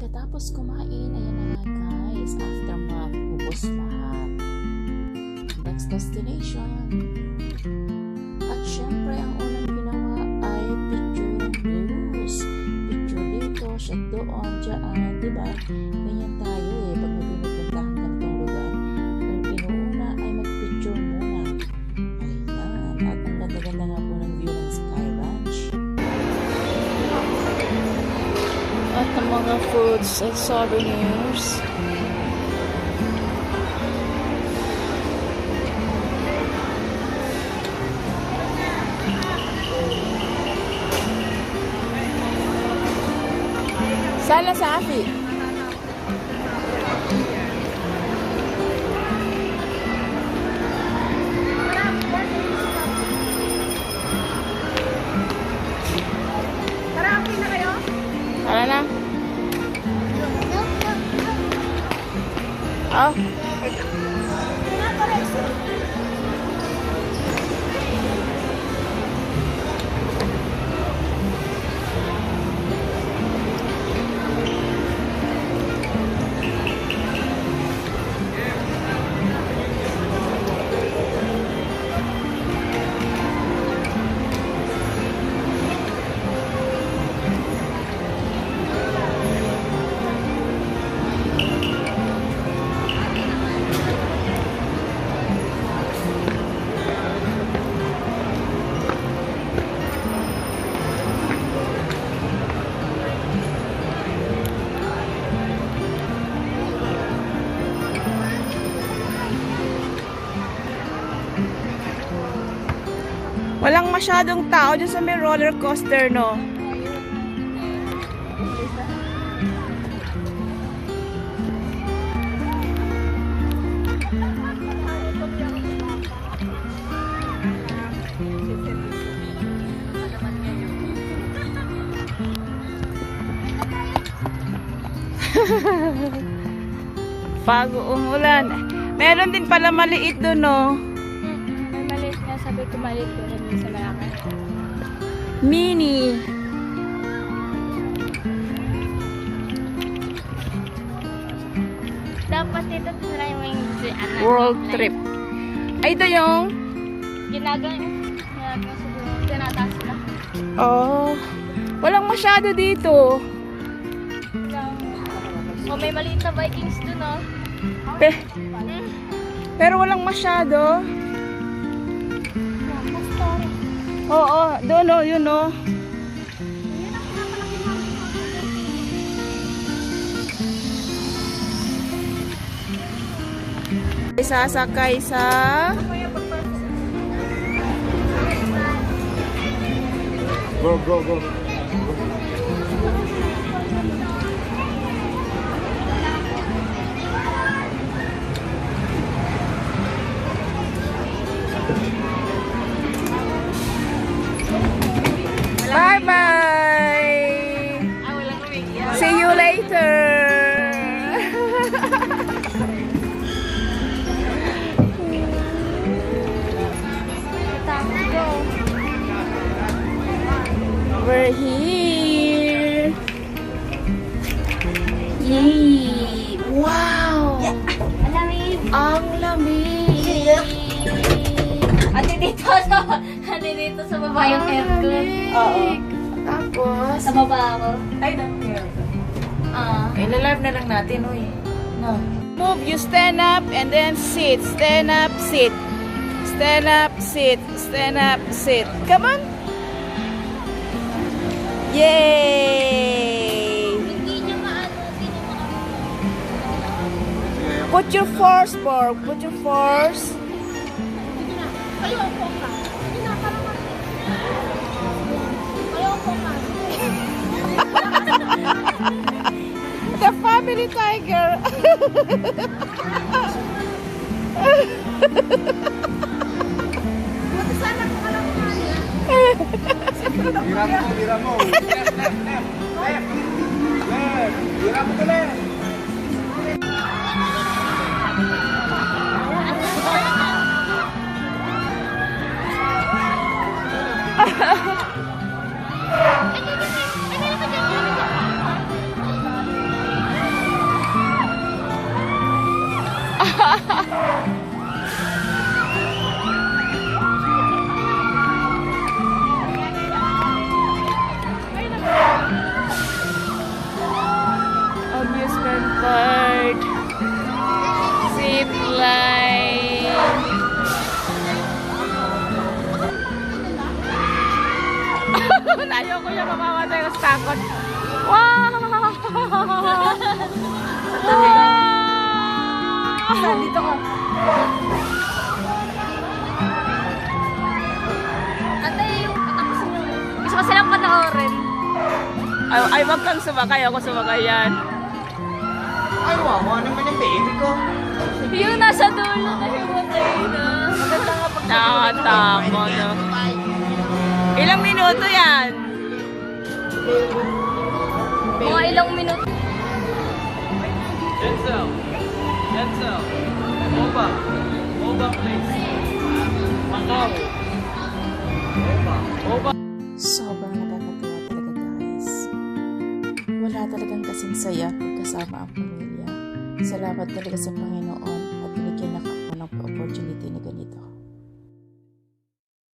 Pagkatapos kumain, ayan na nga guys, after ubos lahat. Next destination. At syempre, ang unang ginawa ay picture ng blues. Picture dito, siya doon, dyan, diba? Ganyan tayo pag may pinupuntahan ganitong lugar. Ang inuuna ay mag-picture muna. Ayan, at ang ganda-ganda nga po ng view ng Sky Ranch. At ang mga foods and souvenirs. Sala sa Afi. Tara, okay na kayo? Tara na. Oh. Walang masyadong tao dyan sa may roller coaster, no? Pag umulan. Meron din pala maliit doon, no? May maliit nga, sabi ko maliit ko rin sa malaki. Mini. Dapat dito sila yung World trip. Ay, ito yung... ginagawa siguro. Tinataas sila. Oh. Walang masyado dito. O may maliit na Vikings doon, no? Pero walang masyado. Oo, doon o, yun o. Sasakay sa... Go, go, go. Bye-bye! See you later! We're here! Yay! Wow! Ang lamig! Ate dito sa baba yung aircon. Oo. Tapos, Sa baba ako. ay, nang-air. Ah. Ilalive na lang natin, uy. No. Move, you stand up and then sit. Stand up, sit. Stand up, sit. Stand up, sit. Come on. Yay! Hindi niya maano, hindi niya maano. Put your force, Borg. Put your force. Ayoko ka. Hindi na, parang ayoko ka. The family tiger. Buti sana ko alam mo niya. Mira mo. Left, left, left. Left. Left. Mira mo to left. pag... Wow! Wow! Dito ka. Ate, yung patapusin nyo. Gusto ko silang panoorin. Ay, wag kang sumakay. Ako sumakay yan. Ay, wawa naman yung baby ko. Yung nasa dulo na himatay na. Maganda nga pag Nakatama na. Ilang minuto yan? mga ilang minuto. Denzel. Denzel. Oba. Oba, please. Macau. Oba. Oba. Sobrang nakakatuwa talaga guys. Wala talagang kasing saya pagkasama ang pamilya. Salamat talaga sa Panginoon